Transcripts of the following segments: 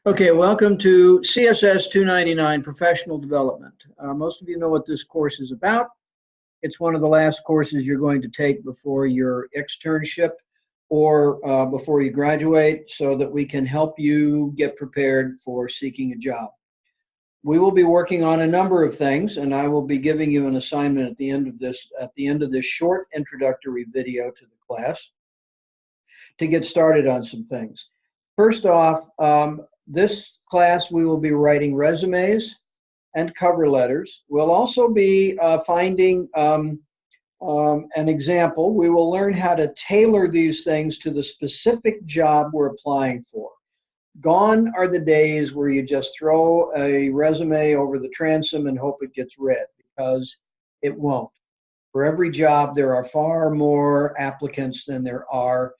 Okay, welcome to CSS 299 Professional Development. Most of you know what this course is about. It's one of the last courses you're going to take before your externship or before you graduate so that we can help you get prepared for seeking a job. We will be working on a number of things, and I will be giving you an assignment at the end of this short introductory video to the class to get started on some things. First off, this class we will be writing resumes and cover letters. We'll also be finding an example. We will learn how to tailor these things to the specific job we're applying for. Gone are the days where you just throw a resume over the transom and hope it gets read, because it won't. For every job, there are far more applicants than there are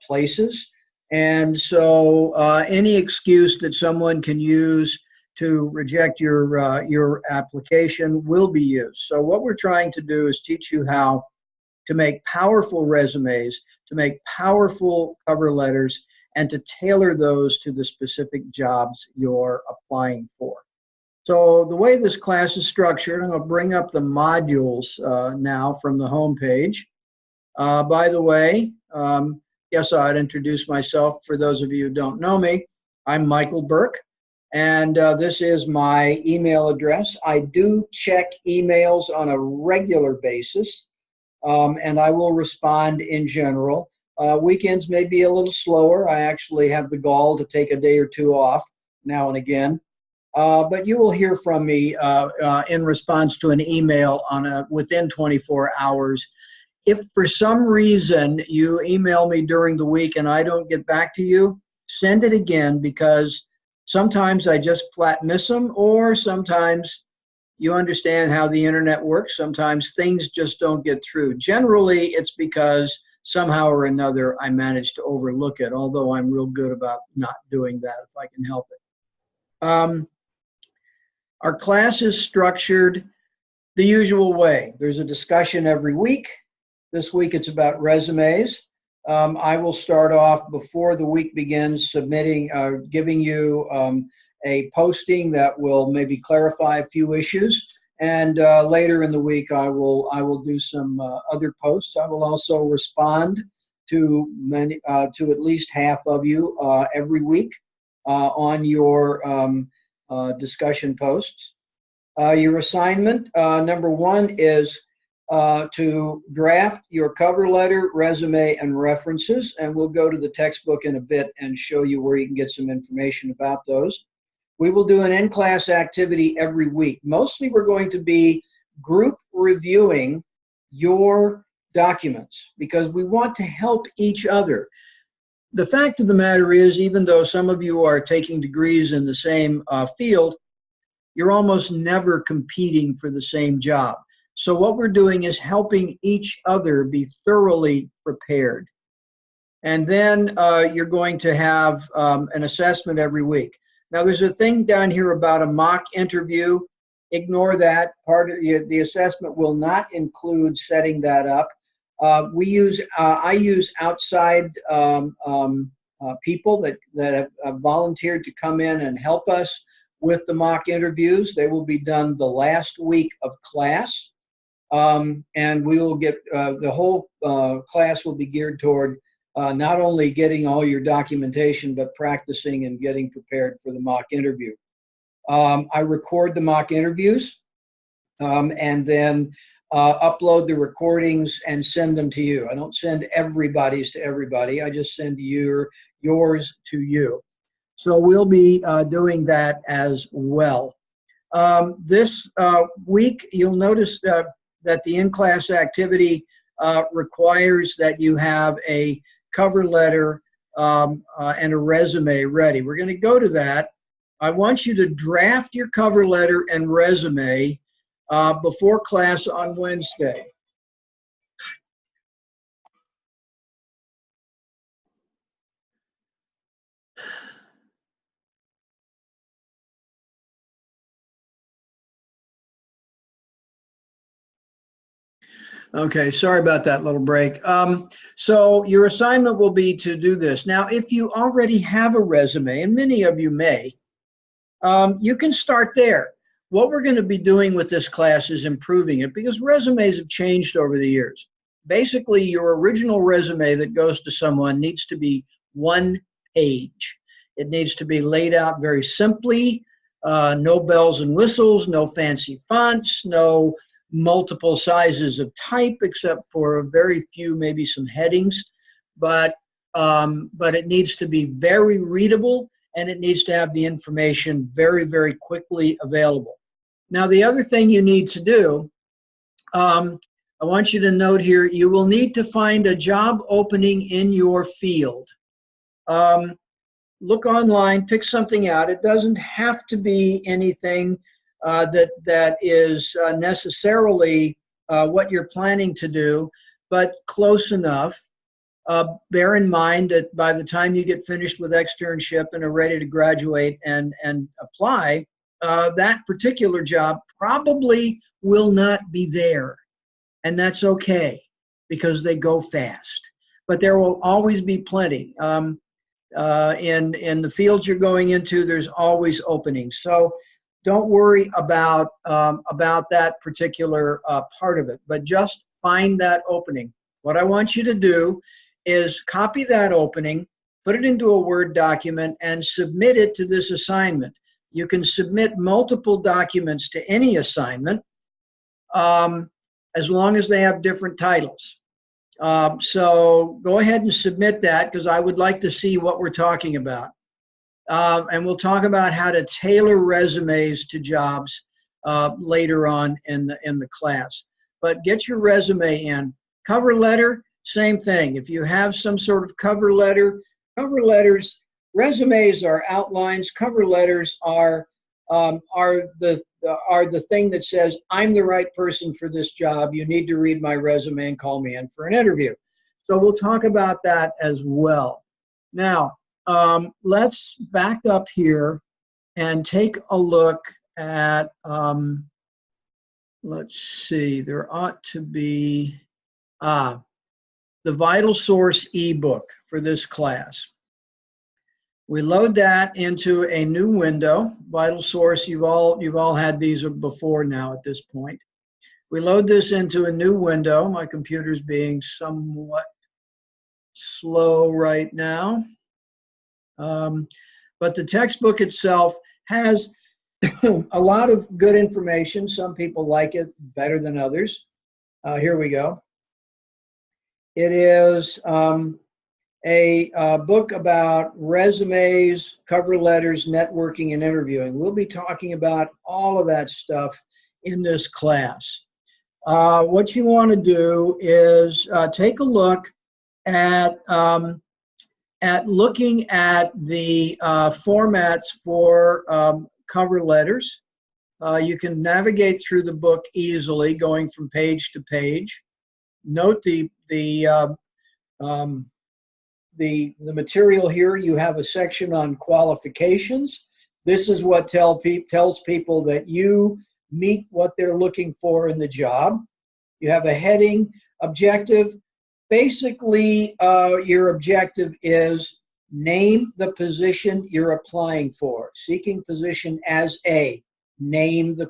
places. And so any excuse that someone can use to reject your application will be used. So what we're trying to do is teach you how to make powerful resumes, to make powerful cover letters, and to tailor those to the specific jobs you're applying for. So the way this class is structured, I'm going to bring up the modules now from the home page. By the way, yes, I'd introduce myself for those of you who don't know me. I'm Michael Burke, and this is my email address. I do check emails on a regular basis, and I will respond in general. Weekends may be a little slower. I actually have the gall to take a day or two off now and again. But you will hear from me in response to an email within 24 hours. If for some reason you email me during the week and I don't get back to you, send it again, because sometimes I just flat miss them, or sometimes you understand how the internet works. Sometimes things just don't get through. Generally, it's because somehow or another I managed to overlook it, although I'm real good about not doing that if I can help it. Our class is structured the usual way. There's a discussion every week. This week it's about resumes. I will start off before the week begins giving you a posting that will maybe clarify a few issues, and later in the week I will do some other posts. I will also respond to at least half of you every week on your discussion posts. Your assignment, number one, is to draft your cover letter, resume, and references, and we'll go to the textbook in a bit and show you where you can get some information about those. We will do an in-class activity every week. Mostly we're going to be group reviewing your documents, because we want to help each other. The fact of the matter is, even though some of you are taking degrees in the same field, you're almost never competing for the same job. So what we're doing is helping each other be thoroughly prepared. And then you're going to have an assessment every week. Now, there's a thing down here about a mock interview. Ignore that. Part of the assessment will not include setting that up. I use outside people that have volunteered to come in and help us with the mock interviews. They will be done the last week of class. And we will get the whole class will be geared toward not only getting all your documentation, but practicing and getting prepared for the mock interview. I record the mock interviews and then upload the recordings and send them to you. I don't send everybody's to everybody. I just send yours to you. So we'll be doing that as well. This week, you'll notice that the in-class activity requires that you have a cover letter and a resume ready. We're going to go to that. I want you to draft your cover letter and resume before class on Wednesday. Okay, sorry about that little break. So your assignment will be to do this. Now, if you already have a resume, and many of you may, you can start there. What we're going to be doing with this class is improving it because resumes have changed over the years. Basically, your original resume that goes to someone needs to be one page. It needs to be laid out very simply, no bells and whistles, no fancy fonts, no multiple sizes of type except for a very few, maybe some headings. But it needs to be very readable, and it needs to have the information very, very quickly available. Now, the other thing you need to do, I want you to note here, you will need to find a job opening in your field. Look online, pick something out. It doesn't have to be anything that is necessarily what you're planning to do, but close enough. Bear in mind that by the time you get finished with externship and are ready to graduate and apply, that particular job probably will not be there. And that's okay because they go fast. But there will always be plenty. In the fields you're going into, there's always openings. So don't worry about that particular part of it, but just find that opening. What I want you to do is copy that opening, put it into a Word document, and submit it to this assignment. You can submit multiple documents to any assignment as long as they have different titles. So go ahead and submit that because I would like to see what we're talking about. And we'll talk about how to tailor resumes to jobs later on in the class. But get your resume in. Cover letter, same thing. If you have some sort of cover letters, resumes are outlines. Cover letters are the thing that says, I'm the right person for this job. You need to read my resume and call me in for an interview. So we'll talk about that as well. Now, let's back up here and take a look at, let's see, there ought to be, the VitalSource ebook for this class. We load that into a new window. VitalSource, you've all had these before now at this point. We load this into a new window. My computer's being somewhat slow right now. But the textbook itself has a lot of good information. Some people like it better than others. Here we go. It is a book about resumes, cover letters, networking, and interviewing. We'll be talking about all of that stuff in this class. What you want to do is take a look at looking at the formats for cover letters. You can navigate through the book easily, going from page to page. Note the material here. You have a section on qualifications. This is what tells people that you meet what they're looking for in the job. You have a heading, objective. Basically, your objective is name the position you're applying for. Seeking position as a. Name the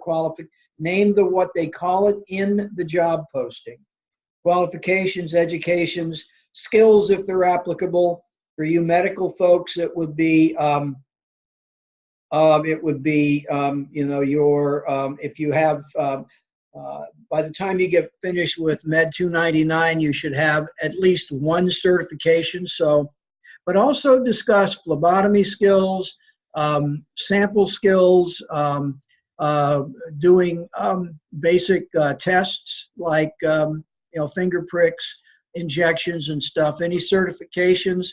what they call it in the job posting. Qualifications, educations, skills if they're applicable. For you medical folks, it would be you know, your if you have by the time you get finished with Med 299, you should have at least one certification. So, but also discuss phlebotomy skills, sample skills, doing basic tests like you know, finger pricks, injections and stuff. Any certifications,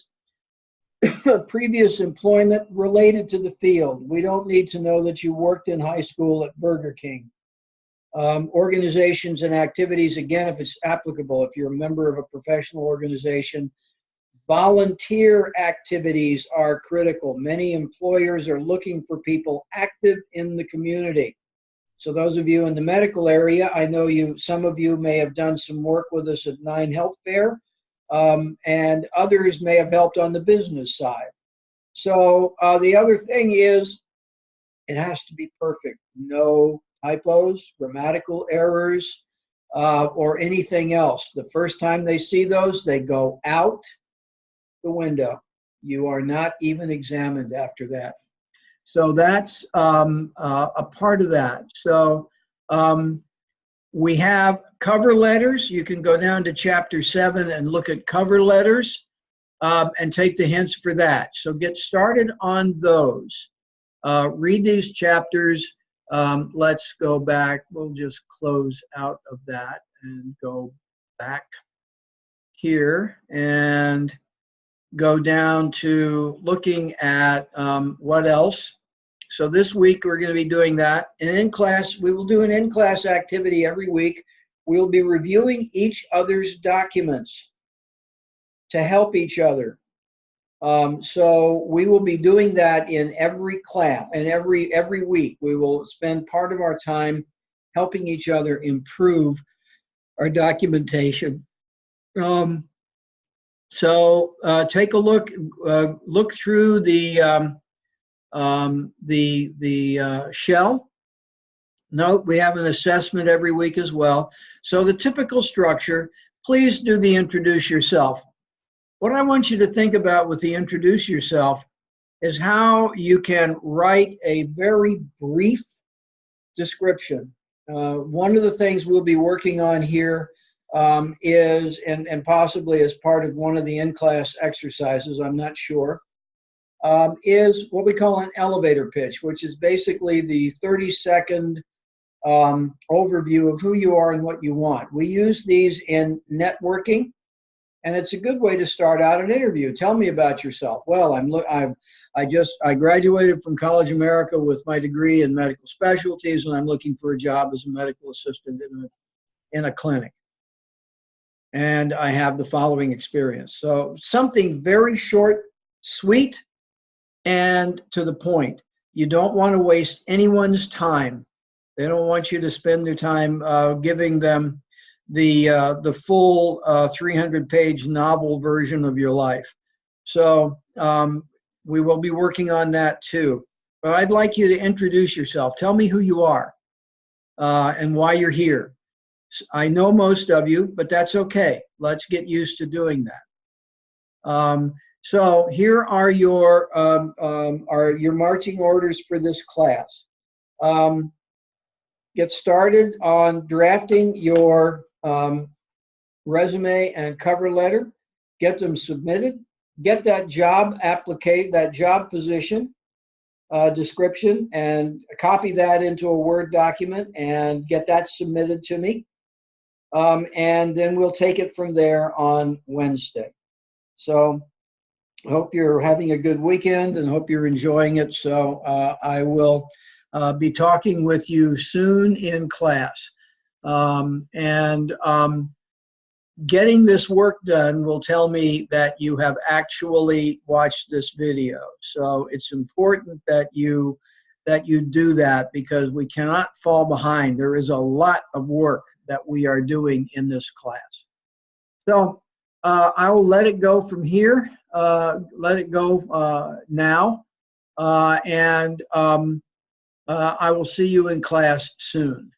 previous employment related to the field. We don't need to know that you worked in high school at Burger King. Organizations and activities, again, if it's applicable, if you're a member of a professional organization. Volunteer activities are critical. Many employers are looking for people active in the community. So those of you in the medical area, I know some of you may have done some work with us at 9 Health Fair, and others may have helped on the business side. So the other thing is, it has to be perfect. No typos, grammatical errors, or anything else. The first time they see those, they go out the window. You are not even examined after that. So that's a part of that. So we have cover letters. You can go down to chapter 7 and look at cover letters and take the hints for that. So get started on those. Read these chapters. Let's go back. We'll just close out of that and go back here and go down to looking at what else. So this week we're going to be doing that. And in class, we will do an in-class activity every week. We'll be reviewing each other's documents to help each other. So we will be doing that in every class, and every week we will spend part of our time helping each other improve our documentation. So take a look through the shell. Note we have an assessment every week as well. So the typical structure, please do the introduce yourself. What I want you to think about with the introduce yourself is how you can write a very brief description. One of the things we'll be working on here is, and possibly as part of one of the in-class exercises, I'm not sure, is what we call an elevator pitch, which is basically the 30-second overview of who you are and what you want. We use these in networking, and it's a good way to start out an interview. Tell me about yourself. Well, I graduated from College America with my degree in medical specialties, and I'm looking for a job as a medical assistant in a clinic. And I have the following experience. So something very short, sweet, and to the point. You don't want to waste anyone's time. They don't want you to spend their time giving them the full 300-page novel version of your life. So we will be working on that too. But I'd like you to introduce yourself. Tell me who you are and why you're here. I know most of you, but that's okay. Let's get used to doing that. So here are your marching orders for this class. Get started on drafting your resume and cover letter. Get them submitted. Get that job position description and copy that into a Word document and get that submitted to me. And then we'll take it from there on Wednesday. So I hope you're having a good weekend and hope you're enjoying it. So I will be talking with you soon in class. Getting this work done will tell me that you have actually watched this video. So it's important that you do that, because we cannot fall behind. There is a lot of work that we are doing in this class. So I will let it go from here. Let it go now. I will see you in class soon.